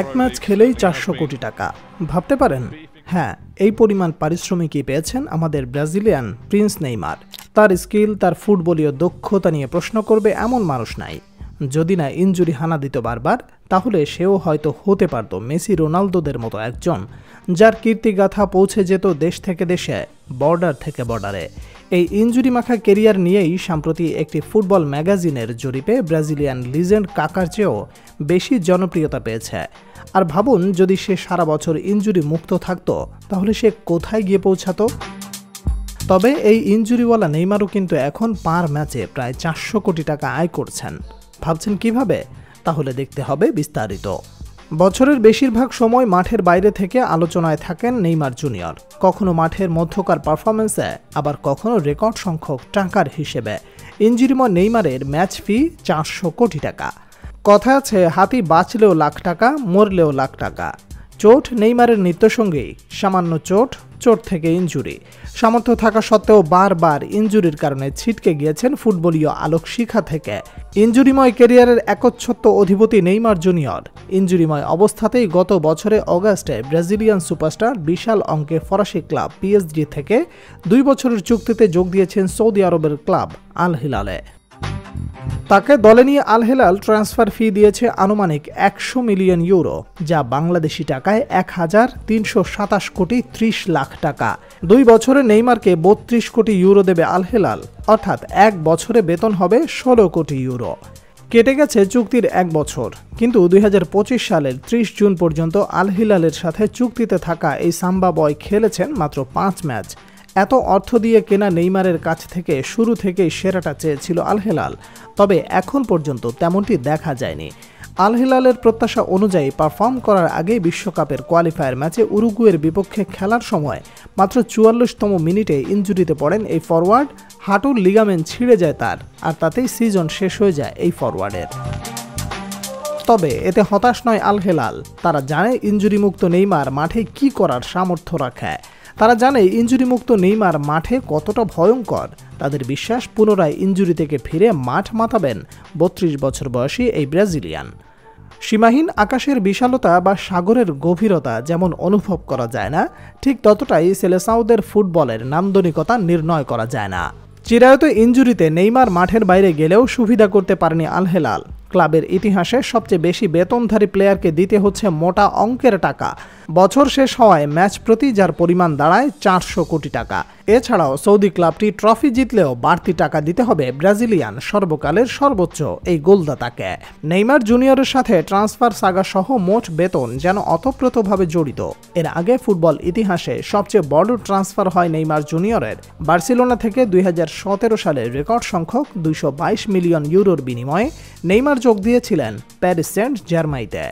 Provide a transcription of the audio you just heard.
এক ম্যাচ খেলেই 400 কোটি টাকা। ভাবতে পারেন? হ্যাঁ, এই পরিমাণ পারিশ্রমিকই পেয়েছেন আমাদের ব্রাজিলিয়ান প্রিন্স নেইমার। তার স্কিল, তার ফুটবলীয় দক্ষতা নিয়ে প্রশ্ন করবে এমন মানুষ নাই। যদি না ইনজুরি হানা দিত বারবার, তাহলে সেও হয়তো হতে পারত মেসি রোনালদোদের মতো একজন, যার কীর্তিগাথা পৌঁছে যেত দেশ থেকে দেশে, বর্ডার থেকে বর্ডারে। এই ইনজুরি মাখা কেরিয়ার নিয়েই সম্প্রতি একটি ফুটবল ম্যাগাজিনের জরিপে ব্রাজিলিয়ান লিজেন্ড কাকার চেয়েও বেশি জনপ্রিয়তা পেয়েছে। আর ভাবুন, যদি সে সারা বছর ইনজুরি মুক্ত থাকতো, তাহলে সে কোথায় গিয়ে পৌঁছাতো? তবে এই ইনজুরিওয়ালা নেইমারও কিন্তু এখন পার ম্যাচে প্রায় 400 কোটি টাকা আয় করছেন। ভাবছেন কিভাবে? তাহলে দেখতে হবে বিস্তারিত। বছরের বেশিরভাগ সময় মাঠের বাইরে থেকে আলোচনায় থাকেন নেইমার জুনিয়র, কখনো মাঠের মধ্যকার পারফরমেন্সে, আবার কখনো রেকর্ড সংখ্যক টাকার হিসেবে। ইনজুরিময় নেইমারের ম্যাচ ফি 400 কোটি টাকা। কথা আছে, হাতি বাঁচলেও লাখ টাকা, মরলেও লাখ টাকা। চোট নেইমারের নিত্যসঙ্গী। সামান্য চোট থেকে ইনজুরি, সামর্থ্য থাকা সত্ত্বেও বারবার ইনজুরির কারণে ছিটকে গিয়েছেন ফুটবলীয় আলোকশিখা থেকে। ইনজুরিময় ক্যারিয়ারের একচ্ছত্ব অধিপতি নেইমার জুনিয়র। ইনজুরিময় অবস্থাতেই গত বছরে অগাস্টে ব্রাজিলিয়ান সুপারস্টার বিশাল অঙ্কে ফরাসি ক্লাব পিএসজি থেকে 2 বছরের চুক্তিতে যোগ দিয়েছেন সৌদি আরবের ক্লাব আল হিলালে। তাকে দলে নিয়ে আল হিলাল ট্রান্সফার ফি দিয়েছে আনুমানিক 100 মিলিয়ন ইউরো, যা বাংলাদেশি টাকায় 1327 কোটি 30 লাখ টাকা। 2 বছরে নেইমারকে 32 কোটি ইউরো দেবে আল হিলাল, অর্থাৎ 1 বছরে বেতন হবে 16 কোটি ইউরো। কেটে গেছে চুক্তির 1 বছর, কিন্তু 2025 সালের 30 জুন পর্যন্ত আল হিলালের সাথে চুক্তিতে থাকা এই সাম্বা বয় খেলেছেন মাত্র 5 ম্যাচ। এত অর্থ দিয়ে কেনা নেইমারের কাছ থেকে শুরু থেকেই সেরাটা চেয়েছিল আল হিলাল, তবে এখন পর্যন্ত তেমনটি দেখা যায়নি। আল হিলালের প্রত্যাশা অনুযায়ী পারফর্ম করার আগেই বিশ্বকাপের কোয়ালিফায়ার ম্যাচে উরুগুয়ের বিপক্ষে খেলার সময় মাত্র 44তম মিনিটে ইনজুরিতে পড়েন এই ফরওয়ার্ড। হাঁটুর লিগামেন্ট ছিঁড়ে যায় তার, আর তাতেই সিজন শেষ হয়ে যায় এই ফরওয়ার্ডের। তবে এতে হতাশ নয় আল হিলাল। তারা জানে ইনজুরিমুক্ত নেইমার মাঠে কি করার সামর্থ্য রাখে। তারা জানে ইনজুরিমুক্ত নেইমার মাঠে কতটা ভয়ঙ্কর। তাদের বিশ্বাস, পুনরায় ইনজুরি থেকে ফিরে মাঠ মাতাবেন 32 বছর বয়সী এই ব্রাজিলিয়ান। সীমাহীন আকাশের বিশালতা বা সাগরের গভীরতা যেমন অনুভব করা যায় না, ঠিক ততটাই সেলেসাওদের ফুটবলের নান্দনিকতা নির্ণয় করা যায় না। চিরায়ত ইনজুরিতে নেইমার মাঠের বাইরে গেলেও সুবিধা করতে পারেনি আল হিলাল। ক্লাবের ইতিহাসে সবচেয়ে বেশি বেতনধারী প্লেয়ারকে দিতে হচ্ছে মোটা অঙ্কের টাকা। বছর শেষ হওয়ায় ম্যাচ প্রতি যার পরিমাণ দাঁড়ায় 400 কোটি টাকা। এছাড়াও সৌদি ক্লাবটি ট্রফি জিতলেও বাড়তি টাকা দিতে হবে ব্রাজিলিয়ান সর্বকালের সর্বোচ্চ এই গোলদাতাকে। নেইমার জুনিয়রের সাথে ট্রান্সফার সাগা সহ মোট বেতন যেন অতপ্রতভাবে জড়িত। এর আগে ফুটবল ইতিহাসে সবচেয়ে বড় ট্রান্সফার হয় নেইমার জুনিয়রের। বার্সেলোনা থেকে 2017 সালে রেকর্ড সংখ্যক 222 মিলিয়ন ইউরোর বিনিময়ে নেইমার যোগ দিয়েছিলেন প্যারিস সেন্ট জার্মাইতে।